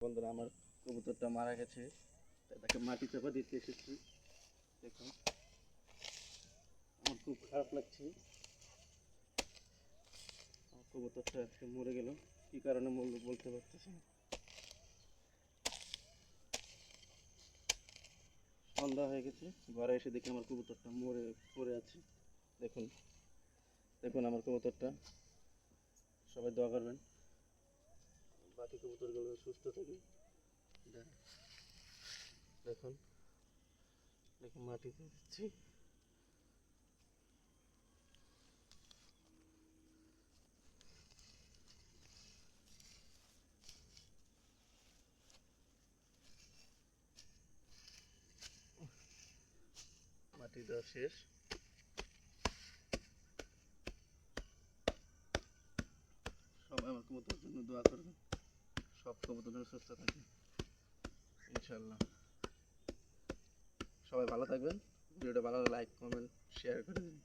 বন্ধুরা, আমার কবুতরটা মারা গেছে, তাকে মাটি চাপা দিতে এসেছি। দেখুন, আমার খুব খারাপ লাগছে। আমার কবুতরটা আজকে মরে গেল, কি কারণে মরল বলতে পারতেছি না। সন্ধ্যা হয়ে গেছে, ঘরে এসে দেখি আমার কবুতরটা মরে পড়ে আছে। দেখুন দেখুন আমার কবুতরটা। সবাই দোয়া করবেন বাকি কবুতরগুলো সুস্থ থাকে। দেখুন দেখুন মাটিতে দিচ্ছি। মাটি দেওয়া শেষ। সবাই আমার কবুতরের জন্য দোয়া করবেন, সব কবুতর যেন সুস্থ থাকে ইনশাল্লাহ। সবাই ভালো থাকবেন। ভিডিওটা ভালো লাগলে লাইক, কমেন্ট, শেয়ার করে দিন।